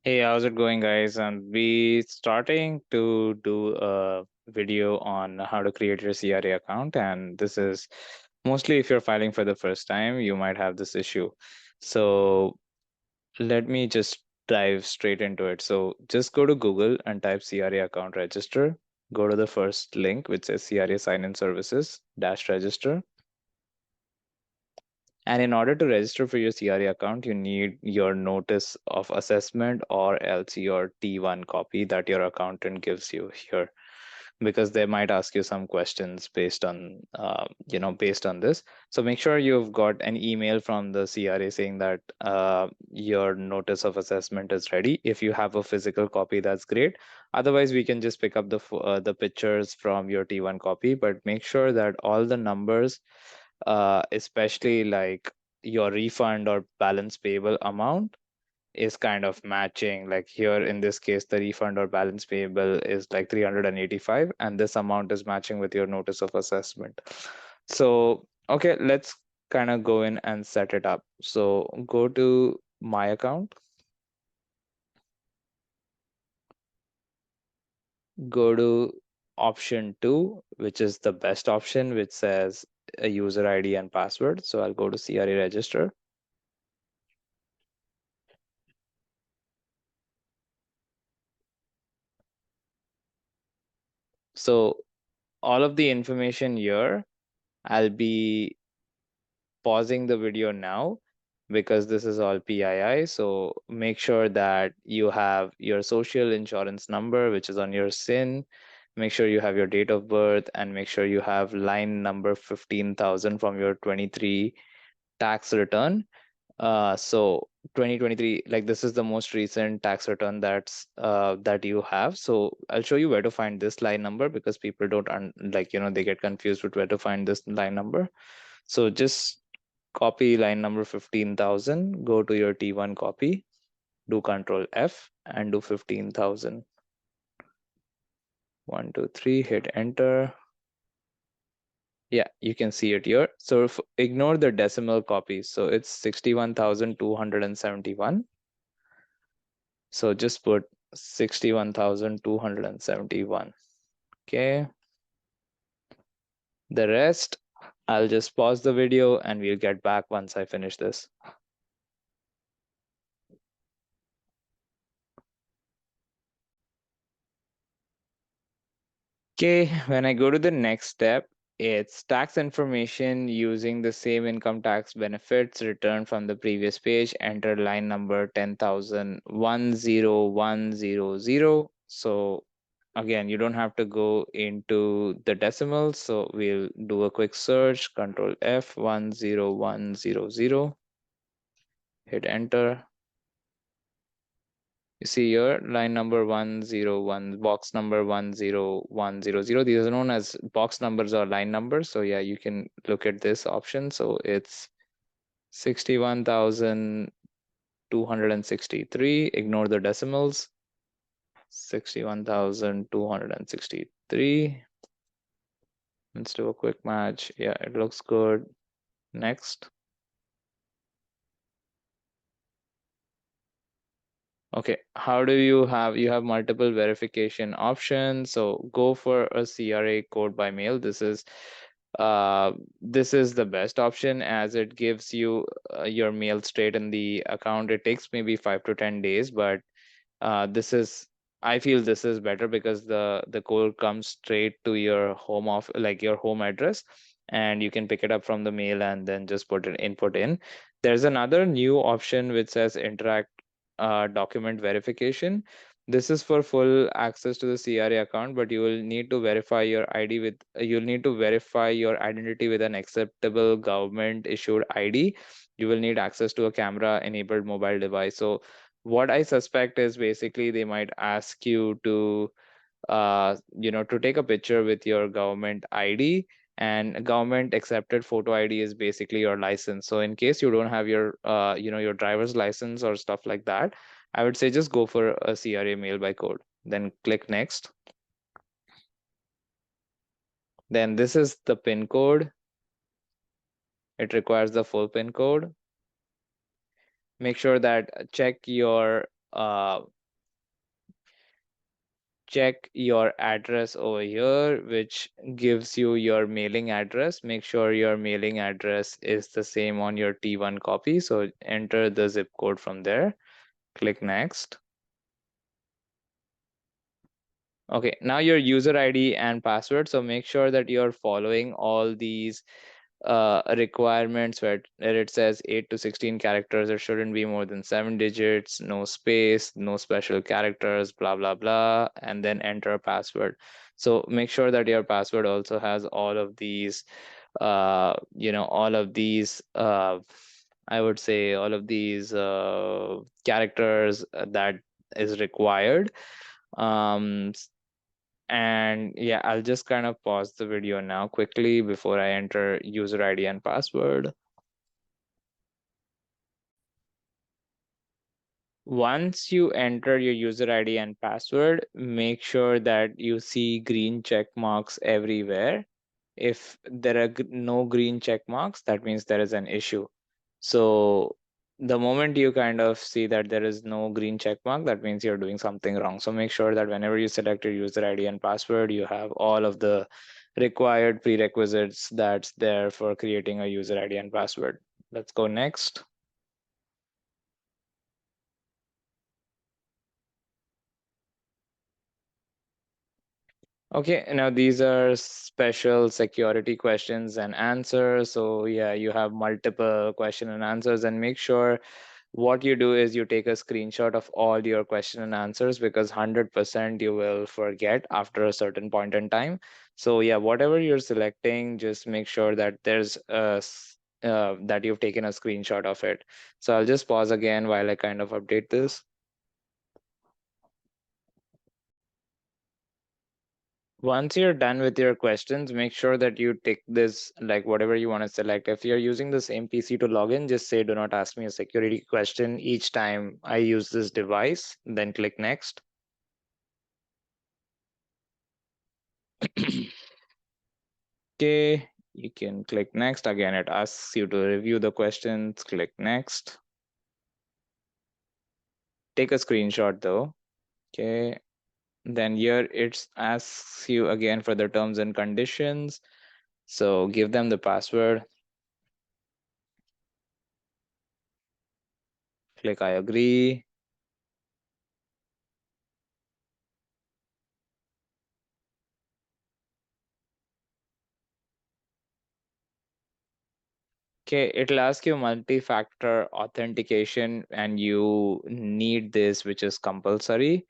Hey, how's it going, guys? And we starting to do a video on how to create your CRA account, and this is mostly if you're filing for the first time, you might have this issue. So let me just dive straight into it. So just go to Google and type CRA account register. Go to the first link, which says CRA sign-in services dash register. And in order to register for your CRA account, you need your notice of assessment or else your T1 copy that your accountant gives you here, because they might ask you some questions based on, based on this. So make sure you've got an email from the CRA saying that your notice of assessment is ready. If you have a physical copy, that's great. Otherwise, we can just pick up the pictures from your T1 copy, but make sure that all the numbers, especially like your refund or balance payable amount, is kind of matching. Like here in this case, the refund or balance payable is like 385, and this amount is matching with your notice of assessment. So, okay, let's kind of go in and set it up. So go to my account, go to option 2, which is the best option, which says a user ID and password. So I'll go to CRA register. So all of the information here, I'll be pausing the video now because this is all PII. So make sure that you have your social insurance number, which is on your SIN. Make sure you have your date of birth and make sure you have line number 15,000 from your 23 tax return. So 2023, like this is the most recent tax return that you have. So I'll show you where to find this line number because people don't they get confused with where to find this line number. So just copy line number 15,000, go to your T1 copy, do Control F and do 15,000. 1, 2, 3, hit enter. Yeah, you can see it here. So ignore the decimal copies. So it's 61,271. So just put 61,271. Okay. The rest, I'll just pause the video and we'll get back once I finish this. Okay, when I go to the next step, it's tax information using the same income tax benefits returned from the previous page. Enter line number 10,0010100. So again, you don't have to go into the decimals. So we'll do a quick search, Control F, 10100, hit enter. You see here line number 101, box number 10100. These are known as box numbers or line numbers. So yeah, you can look at this option. So it's 61,263. Ignore the decimals. 61,263. Let's do a quick match. Yeah, it looks good. Next. Okay, how do you have multiple verification options? So go for a CRA code by mail. This is the best option as it gives you your mail straight in the account. It takes maybe 5 to 10 days, but I feel this is better because the code comes straight to your home like your home address, and you can pick it up from the mail and then just put an input in. There's another new option which says interact document verification. This is for full access to the CRA account, but you will need to verify your ID with you'll need to verify your identity with an acceptable government issued ID. You will need access to a camera enabled mobile device. So what I suspect is basically they might ask you to take a picture with your government ID, and a government accepted photo ID is basically your license. So in case you don't have your driver's license or stuff like that, I would say just go for a CRA mail by code, then click next. Then this is the PIN code. It requires the full PIN code. Make sure that check your check your address over here, which gives you your mailing address. Make sure your mailing address is the same on your T1 copy. So enter the zip code from there. Click next. Okay, now your user ID and password. So make sure that you're following all these requirements where it says 8 to 16 characters. It shouldn't be more than 7 digits, no space, no special characters, blah, blah, blah, and then enter a password. So make sure that your password also has all of these, all of these, I would say all of these characters that is required. Um, and yeah, I'll just kind of pause the video now quickly before I enter user ID and password. Once you enter your user ID and password, make sure that you see green check marks everywhere. If there are no green check marks, that means there is an issue. So the moment you kind of see that there is no green check mark, that means you're doing something wrong. So make sure that whenever you select your user ID and password, you have all of the required prerequisites that's there for creating a user ID and password. Let's go next. Okay, now these are special security questions and answers. So yeah, you have multiple question and answers, and make sure what you do is you take a screenshot of all your question and answers, because 100% you will forget after a certain point in time. So yeah, whatever you're selecting, just make sure that there's that you've taken a screenshot of it. So I'll just pause again while I kind of update this. Once you're done with your questions, make sure that you tick this, like whatever you want to select. If you're using the same PC to log in, just say, do not ask me a security question each time I use this device, then click next. Okay, you can click next. Again, it asks you to review the questions, click next. Take a screenshot though. Okay, then here it asks you again for the terms and conditions. So give them the password. Click I agree. Okay, it'll ask you multi-factor authentication, and you need this, which is compulsory.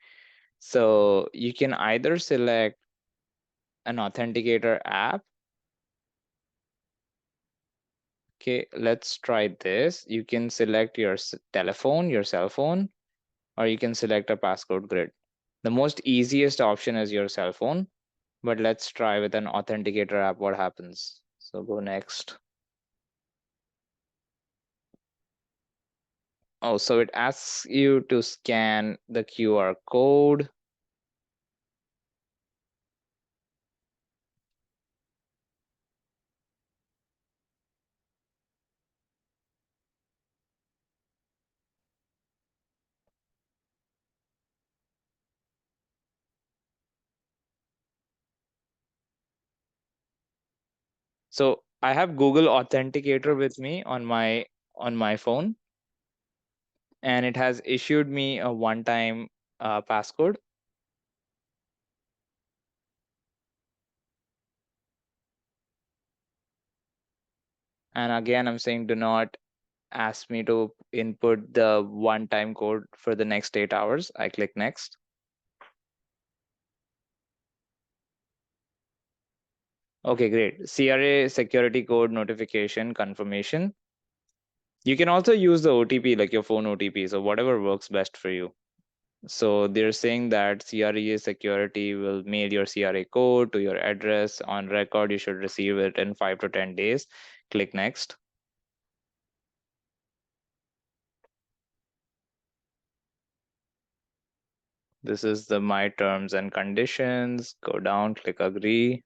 So you can either select an authenticator app. Okay, let's try this. You can select your telephone, your cell phone, or you can select a passcode grid. The most easiest option is your cell phone, but let's try with an authenticator app what happens. So go next. Oh, so it asks you to scan the QR code. So I have Google Authenticator with me on my phone, and it has issued me a one-time passcode. And again, I'm saying do not ask me to input the one-time code for the next 8 hours. I click next. Okay, great. CRA security code notification confirmation. You can also use the OTP, like your phone OTP, so whatever works best for you. So they're saying that CRA security will mail your CRA code to your address on record. You should receive it in 5 to 10 days. Click next. This is the my terms and conditions. Go down, click agree.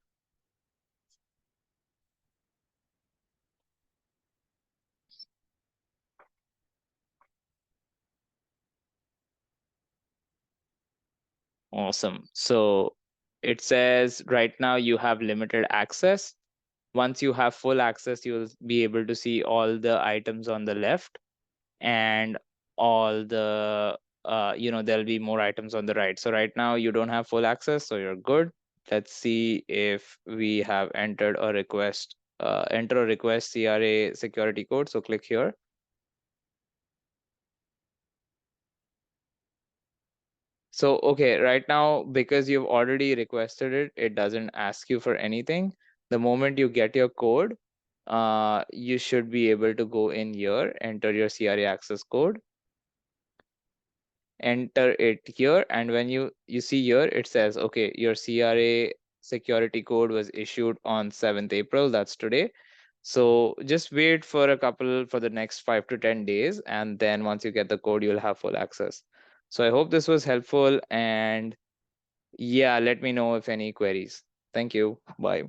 Awesome. So it says right now you have limited access. Once you have full access, you'll be able to see all the items on the left, and all the there'll be more items on the right. So right now you don't have full access, so you're good. Let's see if we have entered a request. Enter a request CRA security code. So click here. So, okay, right now, because you've already requested it, it doesn't ask you for anything. The moment you get your code, you should be able to go in here, enter your CRA access code, enter it here, and when you see here, it says, okay, your CRA security code was issued on 7th April, that's today. So just wait for the next 5 to 10 days, and then once you get the code, you'll have full access. So I hope this was helpful, and yeah, let me know if any queries. Thank you. Bye.